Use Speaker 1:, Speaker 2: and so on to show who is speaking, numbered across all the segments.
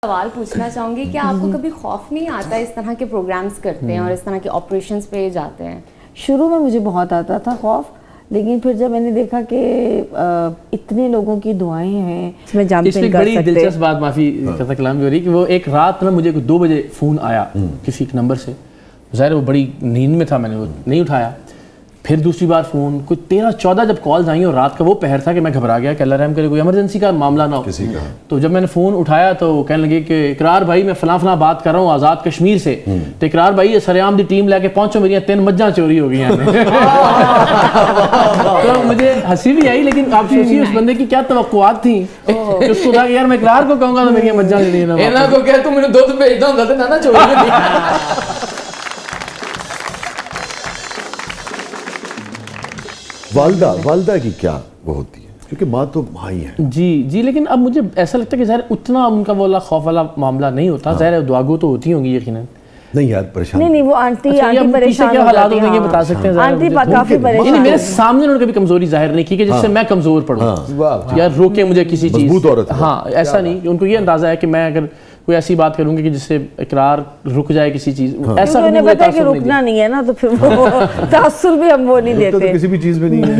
Speaker 1: سوال پوچھنا چاہوں گی کہ آپ کو کبھی خوف نہیں آتا اس طرح کے پروگرامز کرتے ہیں اور اس طرح کے آپریشنز پہ جاتے ہیں؟
Speaker 2: شروع میں مجھے بہت آتا تھا خوف، لیکن پھر جب میں نے دیکھا کہ اتنے لوگوں کی دعائیں ہیں اس میں جمپنگ کر سکتے ہیں۔
Speaker 3: بڑی دلچسپ بات، معافی کرتا کلام بھی ہو رہی کہ وہ ایک رات میں مجھے 2 بجے فون آیا کسی ایک نمبر سے، ظاہر وہ بڑی نیند میں تھا، میں نے وہ نہیں اٹھایا، پھر دوسری بار فون، کوئی 13-14 جب کالز آئیں اور رات کا وہ پہر تھا کہ میں گھبرا گیا کہ اللہ رحم کرے کوئی ایمرجنسی کا معاملہ نہ ہو کسی کا۔ تو جب میں نے فون اٹھایا تو وہ کہنے لگے کہ اقرار بھائی میں فلاں فلاں بات کر رہا ہوں آزاد کشمیر سے، تو اقرار بھائی یہ سریام دی ٹیم لے کے پہنچو، میری 3 مجھاں چوری ہو گئی ہیں۔ تو مجھے ہنسی بھی آئی، لیکن آپ سوچیے اس بندے کی کیا توقعات تھیں کہ اس کو کہا کہ یار میں اقرار کو کہوں گا تو میری مجھاں لے لینا،
Speaker 4: انہاں کو کہہ تو مجھے دودھ بھیجنا ہوتا تھا نا چوری ہوتی۔
Speaker 5: والدہ کی کیا وہ ہوتی ہے، کیونکہ ماں تو ماں ہی ہے۔
Speaker 3: جی، لیکن اب مجھے ایسا لگتا ہے کہ ظاہر اتنا ان کا والا خوف والا معاملہ نہیں ہوتا، ظاہر دعاگو تو ہوتی ہوں گی یقیناً۔
Speaker 5: نہیں یار پریشان
Speaker 2: نہیں وہ آنٹی پریشان
Speaker 3: کیا حالات ہوتے ہیں یہ بتا سکتے ہیں؟
Speaker 2: آنٹی کافی پریشان،
Speaker 3: یعنی میرے سامنے انہوں نے کبھی کمزوری ظاہر نہیں کی کہ جس سے میں کمزور پڑوں یا روکے مجھے کسی چیز،
Speaker 5: مضبوط عورت،
Speaker 3: ہاں ایسا نہیں، ان کو یہ اندازہ ہے کہ میں اگر کوئی ایسی بات کروں گی کہ جس سے اقرار رک جائے کسی چیز، ایسا
Speaker 2: انہیں پتا ہے کہ رکنا نہیں ہے نا، تو پھر وہ تاثر بھی ہم وہ نہیں دیتے،
Speaker 5: کسی بھی چیز میں نہیں ہے،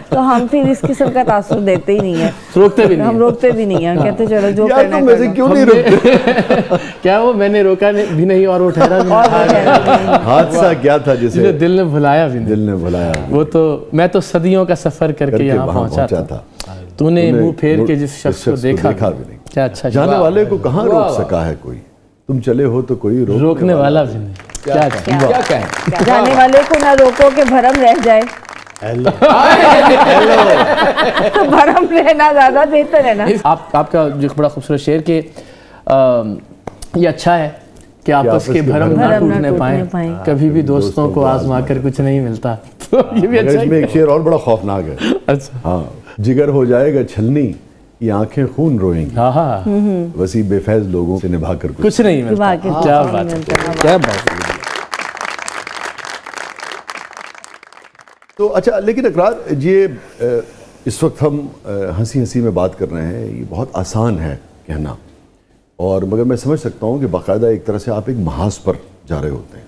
Speaker 2: تو ہم پھر اس قسم کا تاثر دیتے ہی نہیں ہے،
Speaker 3: روکتے بھی نہیں،
Speaker 2: ہم روکتے بھی نہیں ہیں، کہتے چلو جو
Speaker 5: یار تم ویسے کیوں نہیں روکتے؟
Speaker 3: کیا وہ میں نے روکا بھی نہیں اور وہ ٹھہرا بھی نہیں،
Speaker 5: حادثہ کیا تھا جسے
Speaker 3: دل نے بھلایا بھی نہیں،
Speaker 5: دل نے بھلایا،
Speaker 3: وہ تو میں تو صدیوں کا سفر کر کے یہاں پہنچا تھا، تو نے منہ پھیر کے جس شخص کو دیکھا بھی نہیں، کیا اچھا
Speaker 5: جانے والے کو کہاں روک سکا ہے کوئی، تم چلے ہو تو کوئی
Speaker 3: روکنے والا بھی نہیں، کیا کہیں،
Speaker 2: جانے والے کو نہ روکو کہ بھرم رہ جائے، تو بھرم رہنا زیادہ بہتر ہے نا۔
Speaker 3: آپ کا جو بڑا خوبصورت شعر کہ یہ اچھا ہے کہ آپس کے بھرم نہ ٹوٹنے پائیں، کبھی بھی دوستوں کو آزما کر کچھ نہیں ملتا، تو یہ بھی اچھا ہے۔
Speaker 5: اس میں ایک شعر اور بڑا خوفناک ہے،
Speaker 3: اچھا،
Speaker 5: ہاں، جگر ہو جائے گا چھلنی یہ آنکھیں خون روئیں گی، وسیع بے فیض لوگوں سے نبھا کر
Speaker 3: کچھ نہیں ملتا، کیا بات ہے، کیا بات ہے۔
Speaker 5: تو اچھا، لیکن اقرار یہ اس وقت ہم ہنسی ہنسی میں بات کر رہے ہیں، یہ بہت آسان ہے کہنا، اور مگر میں سمجھ سکتا ہوں کہ باقاعدہ ایک طرح سے آپ ایک محاذ پر جا رہے ہوتے ہیں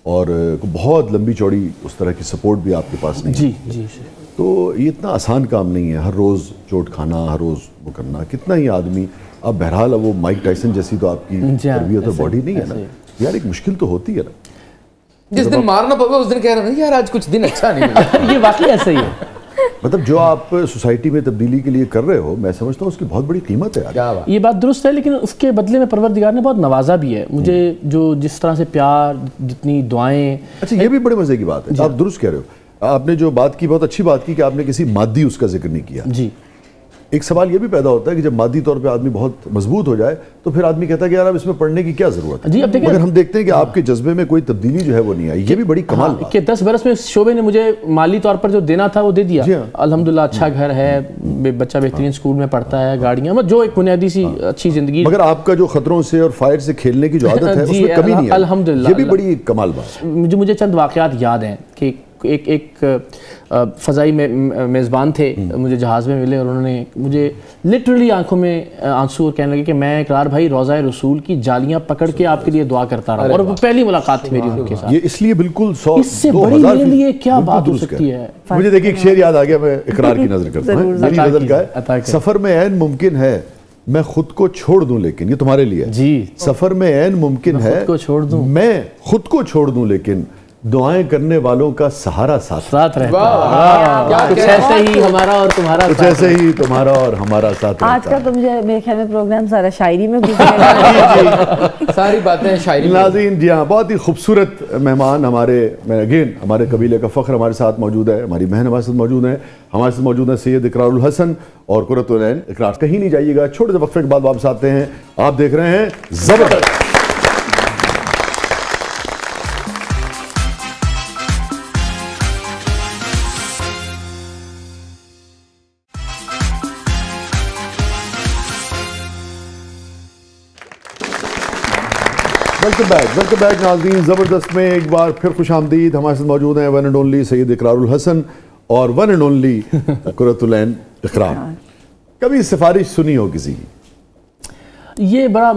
Speaker 5: اور بہت لمبی چوڑی اس طرح کی سپورٹ بھی آپ کے پاس نہیں ہے،
Speaker 3: جی،
Speaker 5: تو یہ اتنا آسان کام نہیں ہے، ہر روز چوٹ کھانا، ہر روز وہ کرنا، کتنا ہی آدمی، اب بہرحال اب وہ مائک ٹائسن جیسی تو آپ کی تربیت اور باڈی نہیں ہے نا یار، ایک مشکل تو ہوتی ہے نا،
Speaker 4: جس دن مارنا پڑے اس دن کہہ رہے ہیں یار آج کچھ دن اچھا نہیں ملا،
Speaker 3: یہ واقعی ایسا ہی ہے،
Speaker 5: مطلب جو آپ سوسائٹی میں تبدیلی کے لیے کر رہے ہو، میں سمجھتا ہوں اس کی بہت بڑی قیمت ہے یار،
Speaker 3: یہ بات درست ہے، لیکن اس کے بدلے میں پروردگار نے بہت نوازا بھی ہے مجھے، جو جس طرح سے پیار، جتنی دعائیں۔
Speaker 5: اچھا یہ بھی بڑے مزے کی بات ہے، آپ درست کہہ رہے ہو، آپ نے جو بات کی بہت اچھی بات کی کہ آپ نے کسی مادی اس کا ذکر نہیں کیا۔
Speaker 3: جی،
Speaker 5: ایک سوال یہ بھی پیدا ہوتا ہے کہ جب مادی طور پہ آدمی بہت مضبوط ہو جائے تو پھر آدمی کہتا ہے کہ یار اب اس میں پڑھنے کی کیا ضرورت ہے، مگر ہم دیکھتے ہیں کہ آپ کے جذبے میں کوئی تبدیلی جو ہے وہ نہیں آئی، یہ بھی بڑی کمال بات ہے
Speaker 3: کہ 10 برس میں اس شعبے نے مجھے مالی طور پر جو دینا تھا وہ دے دیا، الحمدللہ، اچھا گھر ہے، بچہ بہترین اسکول میں پڑھتا ہے، گاڑیاں، جو ایک بنیادی سی اچھی زندگی،
Speaker 5: مگر آپ کا جو خطروں سے اور فائر سے کھیلنے کی جو عادت ہے اس میں کمی نہیں ہے،
Speaker 3: الحمدللہ،
Speaker 5: یہ بھی بڑی کمال بات ہے۔
Speaker 3: مجھے چند واقعات یاد ہیں کہ ایک فضائی میزبان تھے، مجھے جہاز میں ملے اور انہوں نے مجھے لٹرلی آنکھوں میں آنسو اور کہنے لگے کہ میں اقرار بھائی روضہ رسول کی جالیاں پکڑ کے آپ کے لیے دعا کرتا رہا، اور وہ پہلی ملاقات تھی میری ان کے ساتھ،
Speaker 5: یہ اس لیے بالکل
Speaker 3: اس سے بڑی میرے لیے کیا بات ہو سکتی ہے۔
Speaker 5: مجھے دیکھیں ایک شعر یاد آ گیا، میں اقرار کی نظر کرتا ہوں، میری غزل کا ہے، سفر میں عین ممکن ہے میں خود کو چھوڑ دوں لیکن، یہ تمہارے لیے
Speaker 3: جی،
Speaker 5: سفر میں عین ممکن ہے میں خود کو چھوڑ دوں لیکن دعائیں کرنے والوں کا سہارا ساتھ
Speaker 3: رہتا، کچھ ایسے ہی ہمارا اور تمہارا،
Speaker 5: کچھ ایسے ہی تمہارا اور ہمارا ساتھ رہتا۔
Speaker 2: آج کا تو مجھے میرے خیال میں پروگرام سارا شاعری میں گزرے گا،
Speaker 4: ساری باتیں شاعری میں۔
Speaker 5: ناظرین جی ہاں، بہت ہی خوبصورت مہمان ہمارے قبیلے کا فخر ہمارے ساتھ موجود ہے، ہماری بہن ہمارے ساتھ موجود ہیں، ہمارے ساتھ موجود ہیں سید اقرار الحسن اور قرۃ العین اقرار۔ کہیں نہیں جائیے گا، چھوٹے سے وقفے کے بعد واپس آتے ہیں، آپ دیکھ رہے ہیں زبردست۔ ویلکم بیک ناظرین، زبردست میں ایک بار پھر خوش آمدید، ہمارے ساتھ موجود ہیں ون اینڈ اونلی سید اقرار الحسن اور ون اینڈ اونلی قرۃ العین اقرار۔ کبھی سفارش سنی ہو کسی کی
Speaker 3: یہ بڑا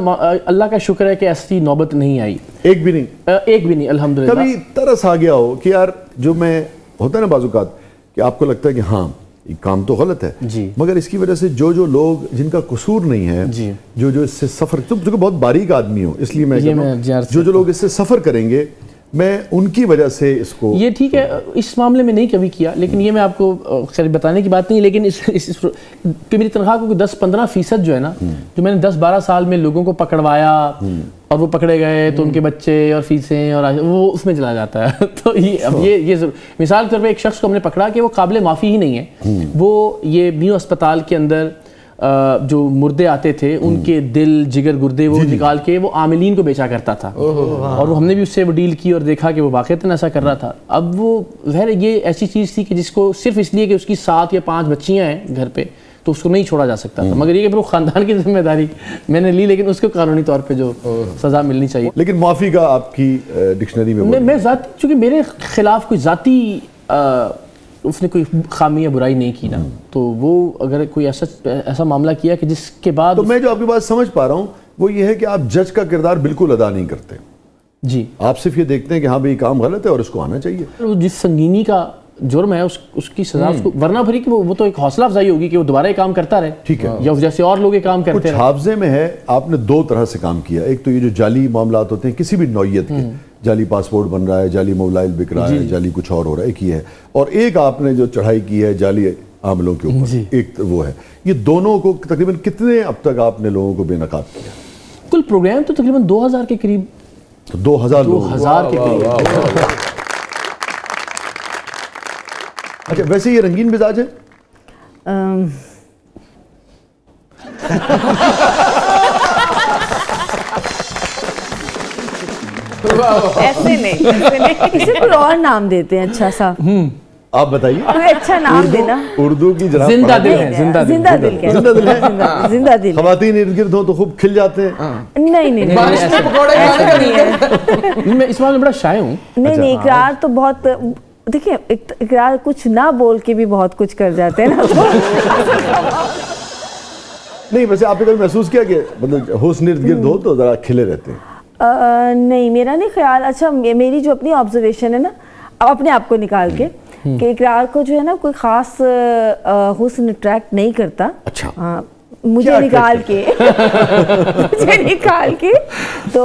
Speaker 3: اللہ کا شکر ہے کہ ایسی نوبت نہیں آئی،
Speaker 5: ایک بھی نہیں
Speaker 3: الحمدللہ۔
Speaker 5: کبھی ترس آ گیا ہو کہ یار جو میں ہوتا ہے نا بعض اوقات کہ آپ کو لگتا ہے کہ ہاں یہ کام تو غلط ہے
Speaker 3: جی،
Speaker 5: مگر اس کی وجہ سے جو لوگ جن کا قصور نہیں ہے
Speaker 3: جی،
Speaker 5: جو اس سے سفر، جو کہ بہت باریک آدمی ہو، اس لیے میں
Speaker 3: میں
Speaker 5: جو لوگ اس سے سفر کریں گے، میں ان کی وجہ سے اس کو
Speaker 3: یہ ٹھیک ہے اس معاملے میں نہیں کبھی کیا، لیکن یہ میں آپ کو خیر بتانے کی بات نہیں، لیکن کہ میری تنخواہ کو 10-15% جو ہے نا، جو میں نے 10-12 سال میں لوگوں کو پکڑوایا اور وہ پکڑے گئے تو ان کے بچے اور فیسیں اور وہ اس میں چلا جاتا ہے۔ تو یہ مثال کے طور پہ ایک شخص کو ہم نے پکڑا کہ وہ قابل معافی ہی نہیں ہے، وہ یہ نیو اسپتال کے اندر جو مردے آتے تھے ان کے دل جگر گردے وہ نکال کے وہ عاملین کو بیچا کرتا تھا، اور ہم نے بھی اس سے ڈیل کی اور دیکھا کہ وہ واقعتاً ایسا کر رہا تھا۔ اب وہ ظاہر یہ ایسی چیز تھی کہ جس کو صرف اس لیے کہ اس کی 7 یا 5 بچیاں ہیں گھر پہ تو اس کو نہیں چھوڑا جا سکتا تھا، مگر یہ کہ پھر وہ خاندان کی ذمہ داری میں نے لی، لیکن اس کو قانونی طور پہ جو سزا ملنی چاہیے۔
Speaker 5: لیکن معافی کا آپ کی ڈکشنری
Speaker 3: میں ذاتی چونکہ میرے خلاف کوئی ذاتی اس نے کوئی خامی یا برائی نہیں کی نا، تو وہ اگر کوئی ایسا معاملہ کیا کہ جس کے بعد
Speaker 5: تو میں جو آپ کی بات سمجھ پا رہا ہوں وہ یہ ہے کہ آپ جج کا کردار بالکل ادا نہیں کرتے،
Speaker 3: جی
Speaker 5: آپ صرف یہ دیکھتے ہیں کہ ہاں بھئی کام غلط ہے اور اس کو آنا چاہیے۔
Speaker 3: جس سنگینی کا جرم ہے اس کی سزا اس کو، ورنہ پھر کہ وہ تو ایک حوصلہ افزائی ہوگی کہ وہ دوبارہ یہ کام کرتا رہے،
Speaker 5: ٹھیک ہے،
Speaker 3: یا جیسے اور لوگ یہ کام کرتے
Speaker 5: کچھ
Speaker 3: رہے۔
Speaker 5: حافظے میں ہے آپ نے 2 طرح سے کام کیا، ایک تو یہ جو جعلی معاملات ہوتے ہیں کسی بھی نوعیت کے، جعلی پاسپورٹ بن رہا ہے، جعلی موبائل بک رہا ہے، جعلی کچھ اور ہو رہا ہے، ایک یہ ہے، اور ایک آپ نے جو چڑھائی کی ہے جعلی عاملوں کے اوپر، ایک وہ ہے۔ یہ دونوں کو تقریباً کتنے اب تک آپ نے لوگوں کو بے نقاب کیا؟
Speaker 3: کل پروگرام تو تقریباً 2000 کے قریب،
Speaker 5: 2000 لوگ
Speaker 3: 2000 کے قریب۔
Speaker 5: اچھا ویسے یہ رنگین مزاج ہے؟
Speaker 2: ایسے نہیں، اسے کوئی اور نام دیتے ہیں اچھا سا،
Speaker 5: آپ بتائیے
Speaker 2: کوئی اچھا نام دینا۔
Speaker 5: اردو کی جناب
Speaker 3: زندہ دل ہے،
Speaker 2: زندہ دل
Speaker 5: زندہ دل ہے،
Speaker 2: زندہ دل۔
Speaker 5: خواتین ارد گرد ہوں تو خوب کھل جاتے ہیں؟
Speaker 2: نہیں
Speaker 4: بارش میں پکوڑے کھانے کا نہیں ہے۔
Speaker 3: میں اس معاملے میں بڑا شائع ہوں۔
Speaker 2: نہیں، اقرار تو بہت، دیکھیں اقرار کچھ نہ بول کے بھی بہت کچھ کر جاتے ہیں نا۔
Speaker 5: نہیں ویسے آپ نے کبھی محسوس کیا کہ مطلب حسن ارد گرد ہو تو ذرا کھلے رہتے ہیں؟
Speaker 2: نہیں، میرا نہیں خیال۔ اچھا میری جو اپنی آبزرویشن ہے نا اپنے آپ کو نکال کے، کہ اقرار کو جو ہے نا کوئی خاص حسن اٹریکٹ نہیں کرتا۔
Speaker 5: اچھا
Speaker 2: مجھے نکال کے تو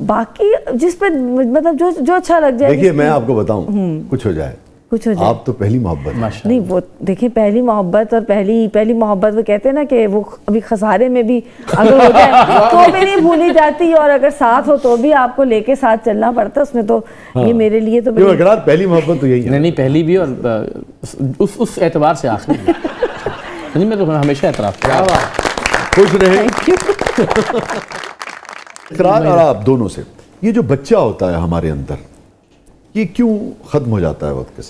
Speaker 2: باقی جس پہ مطلب جو اچھا لگ جائے۔
Speaker 5: دیکھیے میں آپ کو بتاؤں کچھ ہو جائے، آپ تو پہلی محبت
Speaker 2: نہیں، وہ دیکھیں پہلی محبت اور پہلی محبت وہ کہتے ہیں نا کہ وہ ابھی خسارے میں بھی اگر ہو جائے تو بھی نہیں بھولی جاتی، اور اگر ساتھ ہو تو بھی آپ کو لے کے ساتھ چلنا پڑتا ہے اس میں۔ تو یہ میرے لیے تو
Speaker 5: اقرار پہلی محبت تو یہی ہے۔
Speaker 3: نہیں پہلی بھی، اور اس اعتبار سے آخری بھی۔ نہیں میں تو ہمیشہ اعتراف کرتا ہوں۔
Speaker 5: خوش رہے۔ اقرار اور آپ دونوں سے یہ جو بچہ ہوتا ہے ہمارے اندر، یہ کیوں ختم ہو جاتا ہے وقت کے ساتھ؟